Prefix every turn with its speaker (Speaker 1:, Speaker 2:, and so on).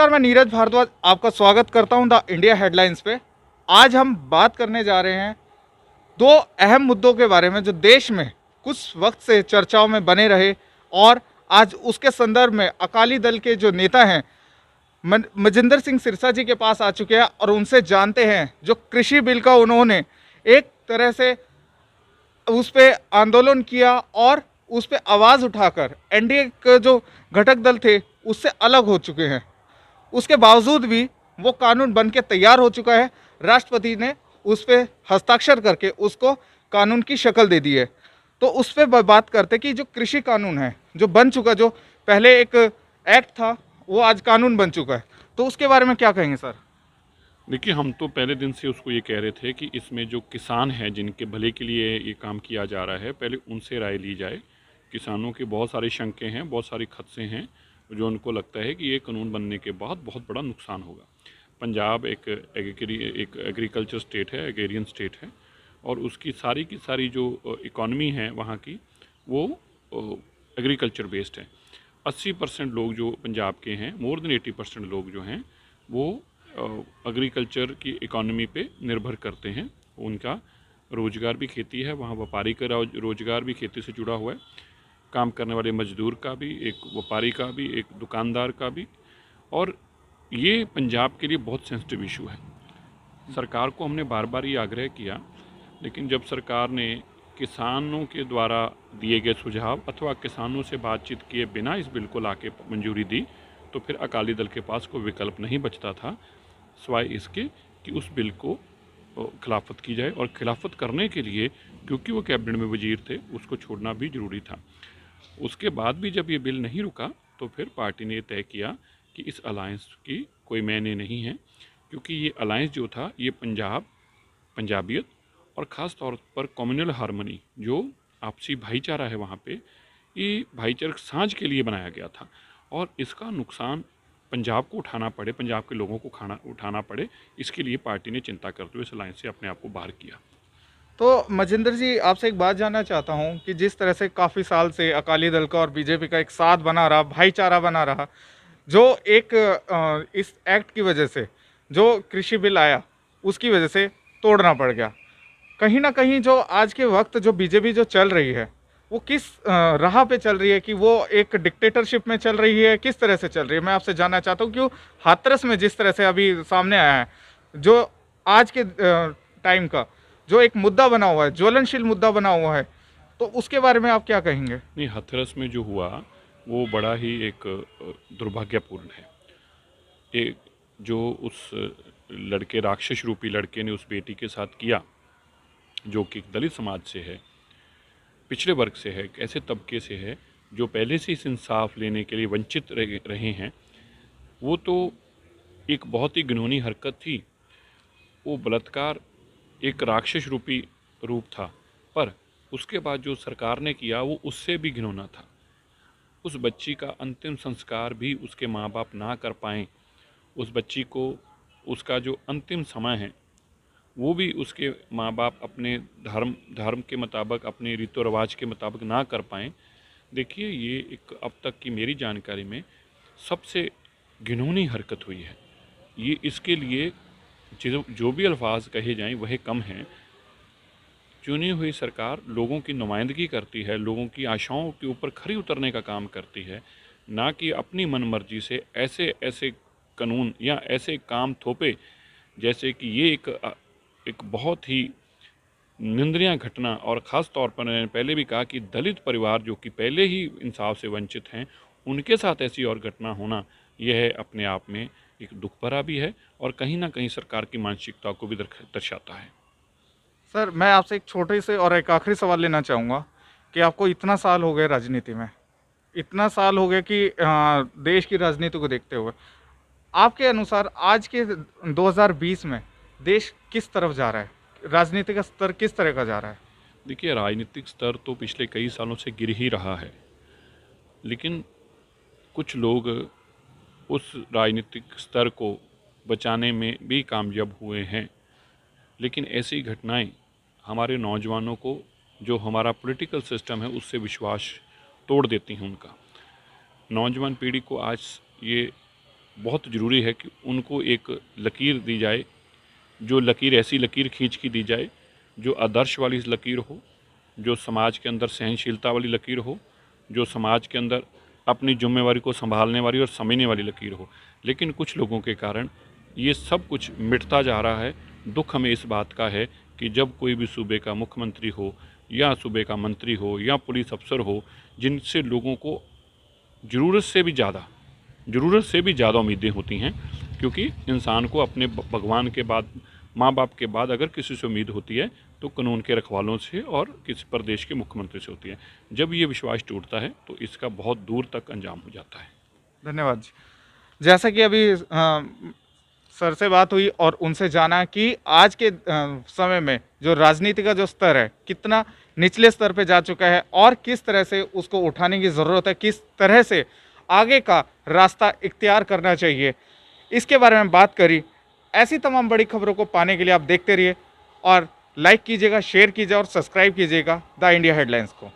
Speaker 1: नमस्कार, मैं नीरज भारद्वाज आपका स्वागत करता हूं द इंडिया हेडलाइंस पे। आज हम बात करने जा रहे हैं दो अहम मुद्दों के बारे में जो देश में कुछ वक्त से चर्चाओं में बने रहे और आज उसके संदर्भ में अकाली दल के जो नेता हैं मजिंदर सिंह सिरसा जी के पास आ चुके हैं और उनसे जानते हैं जो कृषि बिल का उन्होंने एक तरह से उस पर आंदोलन किया और उस पर आवाज़ उठाकर एनडीए के जो घटक दल थे उससे अलग हो चुके हैं। उसके बावजूद भी वो कानून बन के तैयार हो चुका है। राष्ट्रपति ने उस पर हस्ताक्षर करके उसको कानून की शक्ल दे दी है। तो उस पर बात करते कि जो कृषि कानून है जो बन चुका, जो पहले एक एक्ट था वो आज कानून बन चुका है, तो उसके बारे में क्या कहेंगे सर?
Speaker 2: देखिए, हम तो पहले दिन से उसको ये कह रहे थे कि इसमें जो किसान हैं जिनके भले के लिए ये काम किया जा रहा है, पहले उनसे राय ली जाए। किसानों के बहुत सारे शंके हैं, बहुत सारे खदशे हैं जो उनको लगता है कि ये कानून बनने के बाद बहुत बड़ा नुकसान होगा। पंजाब एक एग्रीकल्चर स्टेट है, एग्रेरियन स्टेट है, और उसकी सारी की सारी जो इकॉनमी है वहाँ की वो एग्रीकल्चर बेस्ड है। 80% लोग जो पंजाब के हैं, मोर देन 80% लोग जो हैं वो एग्रीकल्चर की इकॉनमी पे निर्भर करते हैं। उनका रोज़गार भी खेती है, वहाँ व्यापारी का रोज़गार भी खेती से जुड़ा हुआ है, काम करने वाले मजदूर का भी, एक व्यापारी का भी, एक दुकानदार का भी। और ये पंजाब के लिए बहुत सेंसिटिव इशू है। सरकार को हमने बार बार ये आग्रह किया, लेकिन जब सरकार ने किसानों के द्वारा दिए गए सुझाव अथवा किसानों से बातचीत किए बिना इस बिल को लाके मंजूरी दी, तो फिर अकाली दल के पास कोई विकल्प नहीं बचता था सिवाय इसके कि उस बिल को खिलाफत की जाए। और खिलाफत करने के लिए, क्योंकि वो कैबिनेट में वजीर थे, उसको छोड़ना भी ज़रूरी था। उसके बाद भी जब ये बिल नहीं रुका तो फिर पार्टी ने तय किया कि इस अलायंस की कोई मायने नहीं है, क्योंकि ये अलायंस जो था ये पंजाबियत और ख़ास तौर पर कम्युनल हार्मनी, जो आपसी भाईचारा है वहाँ पे, ये भाईचारक साझ के लिए बनाया गया था। और इसका नुकसान पंजाब को उठाना पड़े, पंजाब के लोगों को उठाना पड़े, इसके लिए पार्टी ने चिंता करते हुए इस अलायंस से अपने आप को बाहर किया।
Speaker 1: तो मजिंदर जी, आपसे एक बात जानना चाहता हूं कि जिस तरह से काफ़ी साल से अकाली दल का और बीजेपी का एक साथ बना रहा, भाईचारा बना रहा, जो एक इस एक्ट की वजह से जो कृषि बिल आया उसकी वजह से तोड़ना पड़ गया। कहीं ना कहीं जो आज के वक्त जो बीजेपी जो चल रही है वो किस राह पे चल रही है, कि वो एक डिक्टेटरशिप में चल रही है, किस तरह से चल रही है? मैं आपसे जानना चाहता हूँ। क्यों हाथरस में जिस तरह से अभी सामने आया है, जो आज के टाइम का जो एक मुद्दा बना हुआ है, ज्वलनशील मुद्दा बना हुआ है, तो उसके बारे में आप क्या कहेंगे?
Speaker 2: नहीं, हाथरस में जो हुआ वो बड़ा ही एक दुर्भाग्यपूर्ण है। एक जो उस लड़के, राक्षस रूपी लड़के ने उस बेटी के साथ किया, जो कि दलित समाज से है, पिछड़े वर्ग से है, एक ऐसे तबके से है जो पहले से इस इंसाफ लेने के लिए वंचित रहे हैं, वो तो एक बहुत ही घिनौनी हरकत थी। वो बलात्कार एक राक्षस रूपी रूप था, पर उसके बाद जो सरकार ने किया वो उससे भी घिनौना था। उस बच्ची का अंतिम संस्कार भी उसके माँ बाप ना कर पाएँ, उस बच्ची को उसका जो अंतिम समय है वो भी उसके माँ बाप अपने धर्म के मुताबिक, अपने रीतो रिवाज के मुताबिक ना कर पाएँ। देखिए, ये एक अब तक की मेरी जानकारी में सबसे घिनौनी हरकत हुई है। ये इसके लिए जो भी अल्फाज कहे जाएं वह कम हैं। चुनी हुई सरकार लोगों की नुमाइंदगी करती है, लोगों की आशाओं के ऊपर खरी उतरने का काम करती है, ना कि अपनी मनमर्जी से ऐसे ऐसे कानून या ऐसे काम थोपे जैसे कि ये एक बहुत ही निंदनीय घटना। और ख़ास तौर पर मैंने पहले भी कहा कि दलित परिवार जो कि पहले ही इंसाफ से वंचित हैं, उनके साथ ऐसी और घटना होना, यह अपने आप में एक दुख भरा भी है और कहीं ना कहीं सरकार की मानसिकता को भी दर्शाता है।
Speaker 1: सर, मैं आपसे एक छोटे से और एक आखिरी सवाल लेना चाहूँगा कि आपको इतना साल हो गए राजनीति में, इतना साल हो गया कि देश की राजनीति को देखते हुए, आपके अनुसार आज के 2020 में देश किस तरफ जा रहा है? राजनीति का स्तर किस तरह का जा रहा है?
Speaker 2: देखिए, राजनीतिक स्तर तो पिछले कई सालों से गिर ही रहा है, लेकिन कुछ लोग उस राजनीतिक स्तर को बचाने में भी कामयाब हुए हैं। लेकिन ऐसी घटनाएं हमारे नौजवानों को, जो हमारा पॉलिटिकल सिस्टम है, उससे विश्वास तोड़ देती हैं उनका। नौजवान पीढ़ी को आज ये बहुत ज़रूरी है कि उनको एक लकीर दी जाए, जो लकीर ऐसी लकीर खींच की दी जाए जो आदर्श वाली लकीर हो, जो समाज के अंदर सहनशीलता वाली लकीर हो, जो समाज के अंदर अपनी जिम्मेवारी को संभालने वाली और समझने वाली लकीर हो। लेकिन कुछ लोगों के कारण ये सब कुछ मिटता जा रहा है। दुख हमें इस बात का है कि जब कोई भी सूबे का मुख्यमंत्री हो या सूबे का मंत्री हो या पुलिस अफसर हो, जिनसे लोगों को ज़रूरत से भी ज़्यादा उम्मीदें होती हैं, क्योंकि इंसान को अपने भगवान के बाद, माँ बाप के बाद अगर किसी से उम्मीद होती है तो कानून के रखवालों से और किसी प्रदेश के मुख्यमंत्री से होती है। जब ये विश्वास टूटता है तो इसका बहुत दूर तक अंजाम हो जाता है।
Speaker 1: धन्यवाद जी। जैसा कि अभी सर से बात हुई और उनसे जाना कि आज के समय में जो राजनीति का जो स्तर है कितना निचले स्तर पे जा चुका है और किस तरह से उसको उठाने की ज़रूरत है, किस तरह से आगे का रास्ता इख्तियार करना चाहिए, इसके बारे में बात करी। ऐसी तमाम बड़ी खबरों को पाने के लिए आप देखते रहिए और लाइक कीजिएगा, शेयर कीजिए और सब्सक्राइब कीजिएगा द इंडिया हेडलाइंस को।